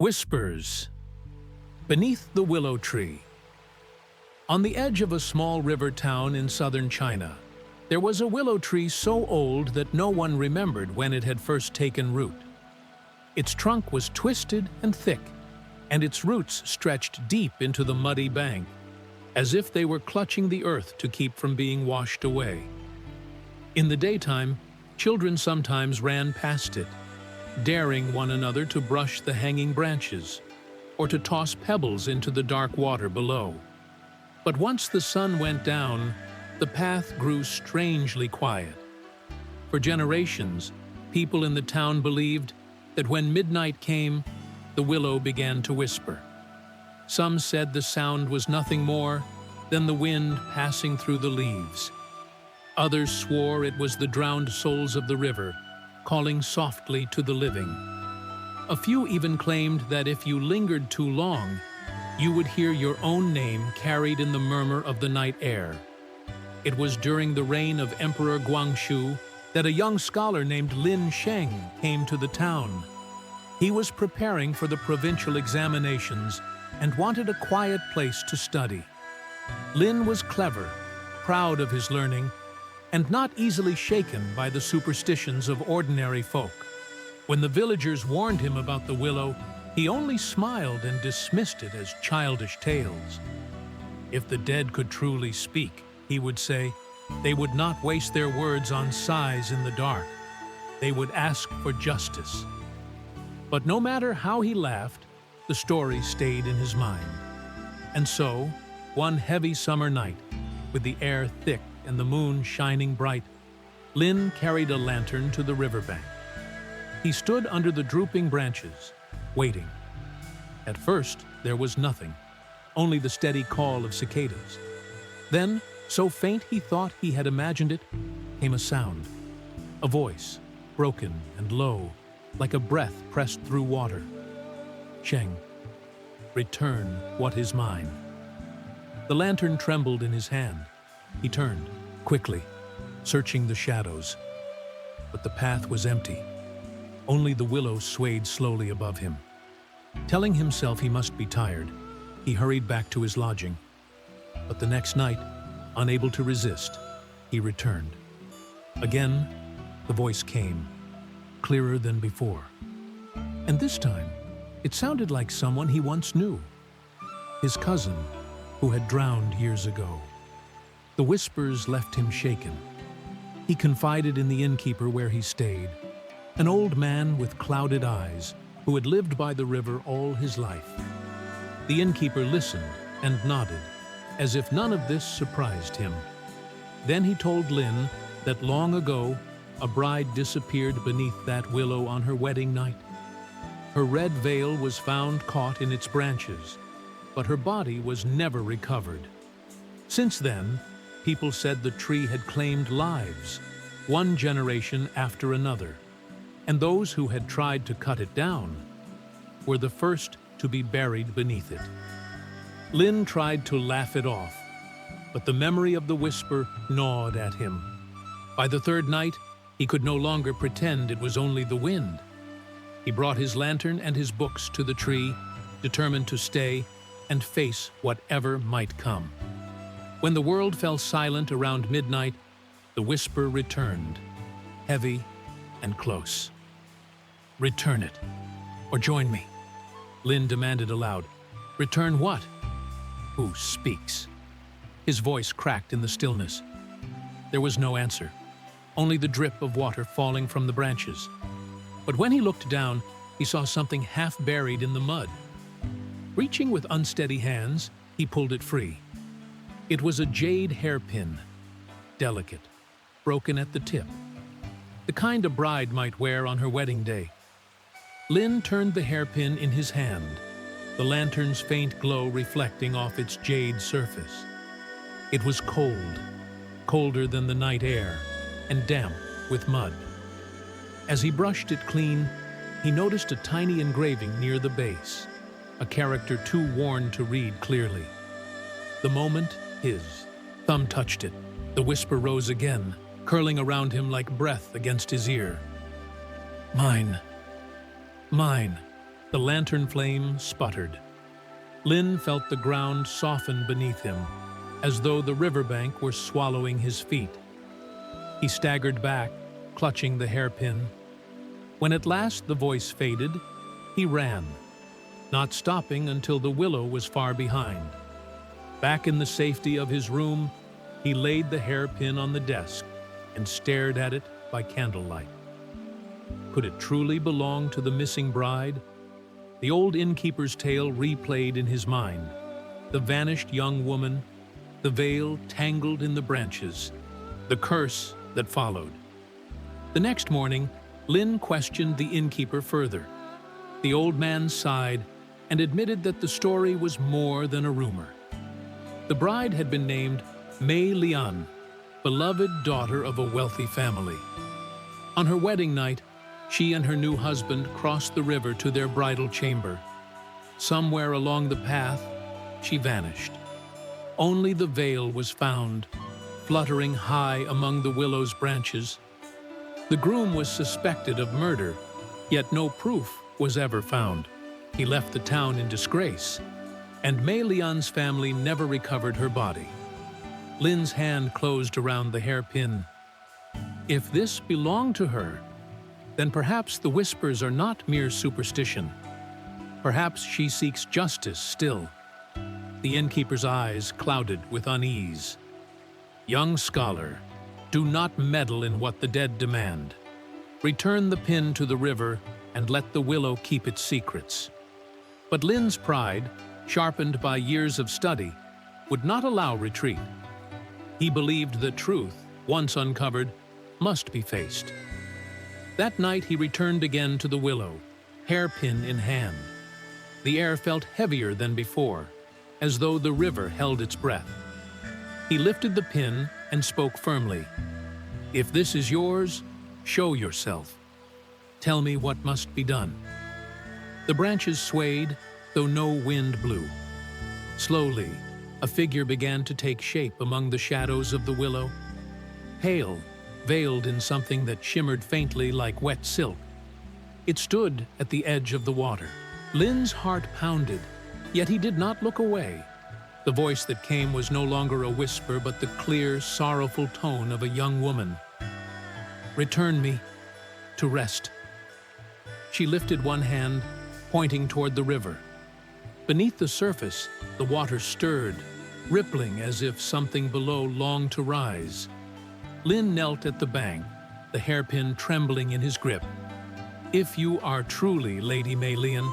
Whispers. Beneath the willow tree. On the edge of a small river town in southern China, there was a willow tree so old that no one remembered when it had first taken root. Its trunk was twisted and thick, and its roots stretched deep into the muddy bank, as if they were clutching the earth to keep from being washed away. In the daytime, children sometimes ran past it, daring one another to brush the hanging branches or to toss pebbles into the dark water below. But once the sun went down, the path grew strangely quiet. For generations, people in the town believed that when midnight came, the willow began to whisper. Some said the sound was nothing more than the wind passing through the leaves. Others swore it was the drowned souls of the river, calling softly to the living. A few even claimed that if you lingered too long, you would hear your own name carried in the murmur of the night air. It was during the reign of Emperor Guangxu that a young scholar named Lin Sheng came to the town. He was preparing for the provincial examinations and wanted a quiet place to study. Lin was clever, proud of his learning, and not easily shaken by the superstitions of ordinary folk. When the villagers warned him about the willow, he only smiled and dismissed it as childish tales. If the dead could truly speak, he would say, they would not waste their words on sighs in the dark. They would ask for justice. But no matter how he laughed, the story stayed in his mind. And so, one heavy summer night, with the air thick and the moon shining bright, Lin carried a lantern to the riverbank. He stood under the drooping branches, waiting. At first, there was nothing, only the steady call of cicadas. Then, so faint he thought he had imagined it, came a sound, a voice, broken and low, like a breath pressed through water. Sheng, return what is mine. The lantern trembled in his hand. He turned, quickly, searching the shadows. But the path was empty. Only the willow swayed slowly above him. Telling himself he must be tired, he hurried back to his lodging. But the next night, unable to resist, he returned. Again, the voice came, clearer than before. And this time, it sounded like someone he once knew. His cousin, who had drowned years ago. The whispers left him shaken. He confided in the innkeeper where he stayed, an old man with clouded eyes who had lived by the river all his life. The innkeeper listened and nodded, as if none of this surprised him. Then he told Lin that long ago, a bride disappeared beneath that willow on her wedding night. Her red veil was found caught in its branches, but her body was never recovered. Since then, people said the tree had claimed lives, one generation after another, and those who had tried to cut it down were the first to be buried beneath it. Lin tried to laugh it off, but the memory of the whisper gnawed at him. By the third night, he could no longer pretend it was only the wind. He brought his lantern and his books to the tree, determined to stay and face whatever might come. When the world fell silent around midnight, the whisper returned, heavy and close. Return it, or join me, Lin demanded aloud. Return what? Who speaks? His voice cracked in the stillness. There was no answer, only the drip of water falling from the branches. But when he looked down, he saw something half buried in the mud. Reaching with unsteady hands, he pulled it free. It was a jade hairpin, delicate, broken at the tip, the kind a bride might wear on her wedding day. Lin turned the hairpin in his hand, the lantern's faint glow reflecting off its jade surface. It was cold, colder than the night air, and damp with mud. As he brushed it clean, he noticed a tiny engraving near the base, a character too worn to read clearly. The moment his thumb touched it, the whisper rose again, curling around him like breath against his ear. Mine. Mine. The lantern flame sputtered. Lin felt the ground soften beneath him, as though the riverbank were swallowing his feet. He staggered back, clutching the hairpin. When at last the voice faded, he ran, not stopping until the willow was far behind. Back in the safety of his room, he laid the hairpin on the desk and stared at it by candlelight. Could it truly belong to the missing bride? The old innkeeper's tale replayed in his mind. The vanished young woman, the veil tangled in the branches, the curse that followed. The next morning, Lin questioned the innkeeper further. The old man sighed and admitted that the story was more than a rumor. The bride had been named Mei Lian, beloved daughter of a wealthy family. On her wedding night, she and her new husband crossed the river to their bridal chamber. Somewhere along the path, she vanished. Only the veil was found, fluttering high among the willow's branches. The groom was suspected of murder, yet no proof was ever found. He left the town in disgrace, and Mei Lian's family never recovered her body. Lin's hand closed around the hairpin. If this belonged to her, then perhaps the whispers are not mere superstition. Perhaps she seeks justice still. The innkeeper's eyes clouded with unease. Young scholar, do not meddle in what the dead demand. Return the pin to the river and let the willow keep its secrets. But Lin's pride, sharpened by years of study, would not allow retreat. He believed that truth, once uncovered, must be faced. That night he returned again to the willow, hairpin in hand. The air felt heavier than before, as though the river held its breath. He lifted the pin and spoke firmly. If this is yours, show yourself. Tell me what must be done. The branches swayed, though no wind blew. Slowly, a figure began to take shape among the shadows of the willow. Pale, veiled in something that shimmered faintly like wet silk. It stood at the edge of the water. Lin's heart pounded, yet he did not look away. The voice that came was no longer a whisper, but the clear, sorrowful tone of a young woman. Return me to rest. She lifted one hand, pointing toward the river. Beneath the surface, the water stirred, rippling as if something below longed to rise. Lin knelt at the bank, the hairpin trembling in his grip. If you are truly Lady Mei Lian,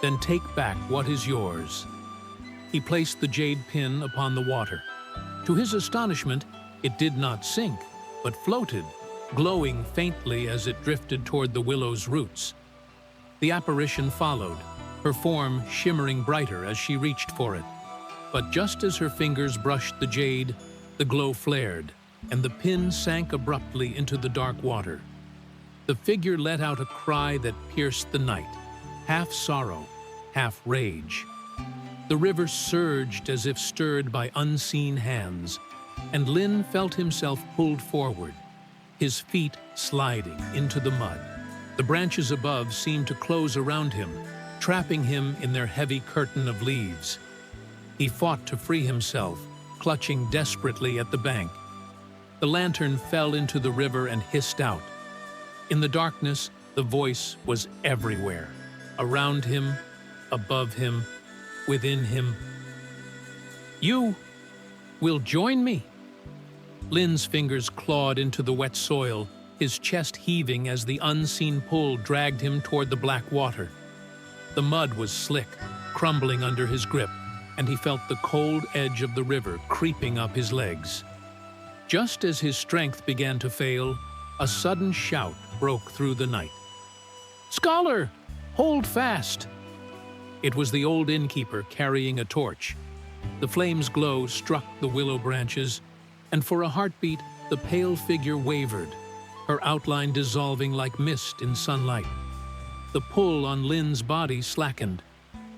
then take back what is yours. He placed the jade pin upon the water. To his astonishment, it did not sink, but floated, glowing faintly as it drifted toward the willow's roots. The apparition followed, her form shimmering brighter as she reached for it. But just as her fingers brushed the jade, the glow flared, and the pin sank abruptly into the dark water. The figure let out a cry that pierced the night, half sorrow, half rage. The river surged as if stirred by unseen hands, and Lin felt himself pulled forward, his feet sliding into the mud. The branches above seemed to close around him, trapping him in their heavy curtain of leaves. He fought to free himself, clutching desperately at the bank. The lantern fell into the river and hissed out. In the darkness, the voice was everywhere, around him, above him, within him. You will join me? Lin's fingers clawed into the wet soil, his chest heaving as the unseen pull dragged him toward the black water. The mud was slick, crumbling under his grip, and he felt the cold edge of the river creeping up his legs. Just as his strength began to fail, a sudden shout broke through the night. "Scholar, hold fast!" It was the old innkeeper carrying a torch. The flame's glow struck the willow branches, and for a heartbeat, the pale figure wavered, her outline dissolving like mist in sunlight. The pull on Lin's body slackened.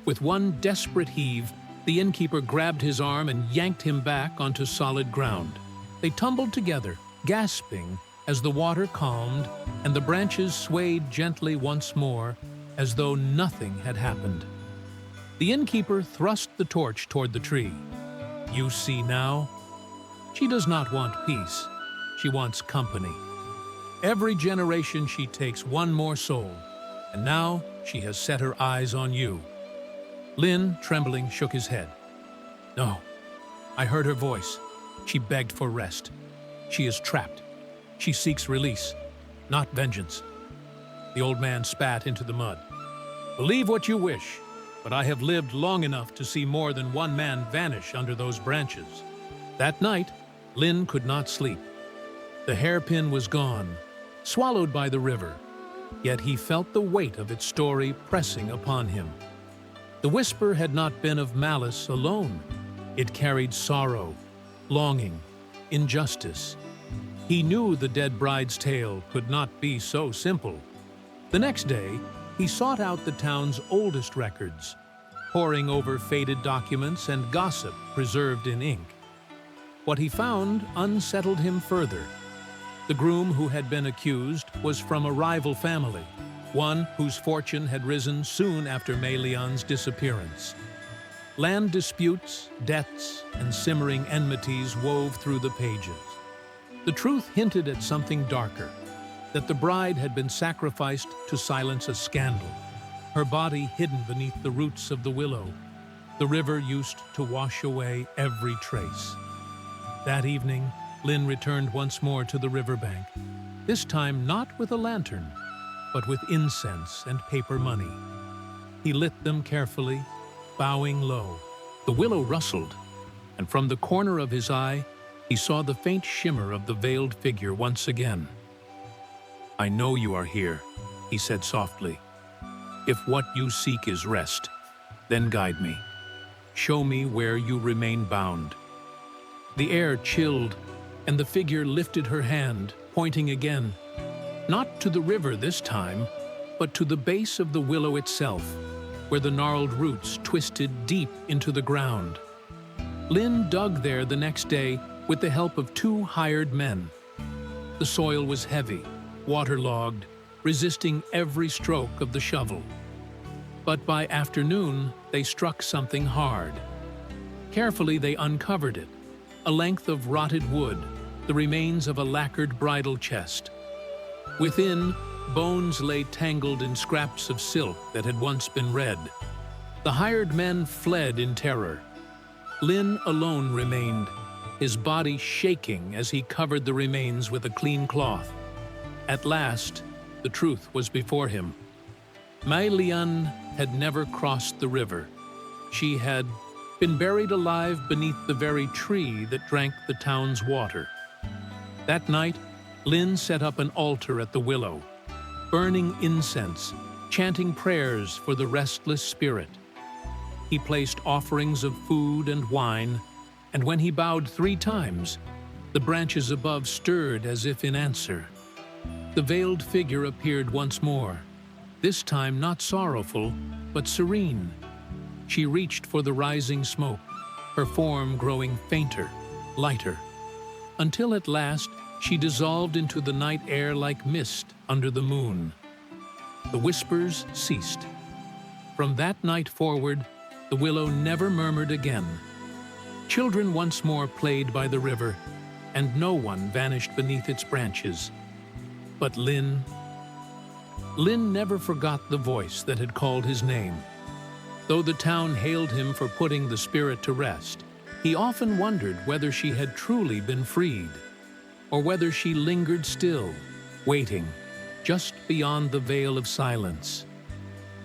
With one desperate heave, the innkeeper grabbed his arm and yanked him back onto solid ground. They tumbled together, gasping as the water calmed and the branches swayed gently once more, as though nothing had happened. The innkeeper thrust the torch toward the tree. You see now? She does not want peace. She wants company. Every generation she takes one more soul, and now she has set her eyes on you. Lin, trembling, shook his head. No, I heard her voice. She begged for rest. She is trapped. She seeks release, not vengeance. The old man spat into the mud. Believe what you wish, but I have lived long enough to see more than one man vanish under those branches. That night, Lin could not sleep. The hairpin was gone, swallowed by the river, yet he felt the weight of its story pressing upon him. The whisper had not been of malice alone. It carried sorrow, longing, injustice. He knew the dead bride's tale could not be so simple. The next day, he sought out the town's oldest records, poring over faded documents and gossip preserved in ink. What he found unsettled him further. The groom who had been accused was from a rival family, one whose fortune had risen soon after Mei Lian's disappearance. Land disputes, debts, and simmering enmities wove through the pages. The truth hinted at something darker, that the bride had been sacrificed to silence a scandal, her body hidden beneath the roots of the willow. The river used to wash away every trace. That evening, Lin returned once more to the riverbank, this time not with a lantern, but with incense and paper money. He lit them carefully, bowing low. The willow rustled, and from the corner of his eye, he saw the faint shimmer of the veiled figure once again. I know you are here, he said softly. If what you seek is rest, then guide me. Show me where you remain bound. The air chilled, and the figure lifted her hand, pointing again, not to the river this time, but to the base of the willow itself, where the gnarled roots twisted deep into the ground. Lin dug there the next day with the help of 2 hired men. The soil was heavy, waterlogged, resisting every stroke of the shovel. But by afternoon, they struck something hard. Carefully, they uncovered it, a length of rotted wood, the remains of a lacquered bridal chest. Within, bones lay tangled in scraps of silk that had once been red. The hired men fled in terror. Lin alone remained, his body shaking as he covered the remains with a clean cloth. At last, the truth was before him. Mei Lian had never crossed the river. She had been buried alive beneath the very tree that drank the town's water. That night, Lin set up an altar at the willow, burning incense, chanting prayers for the restless spirit. He placed offerings of food and wine, and when he bowed 3 times, the branches above stirred as if in answer. The veiled figure appeared once more, this time not sorrowful, but serene. She reached for the rising smoke, her form growing fainter, lighter, until at last she dissolved into the night air like mist under the moon. The whispers ceased. From that night forward, the willow never murmured again. Children once more played by the river, and no one vanished beneath its branches. But Lin never forgot the voice that had called his name. Though the town hailed him for putting the spirit to rest, he often wondered whether she had truly been freed, or whether she lingered still, waiting, just beyond the veil of silence.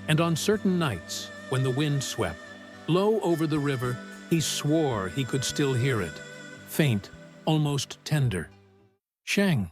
And on certain nights, when the wind swept, low over the river, he swore he could still hear it, faint, almost tender. Shang.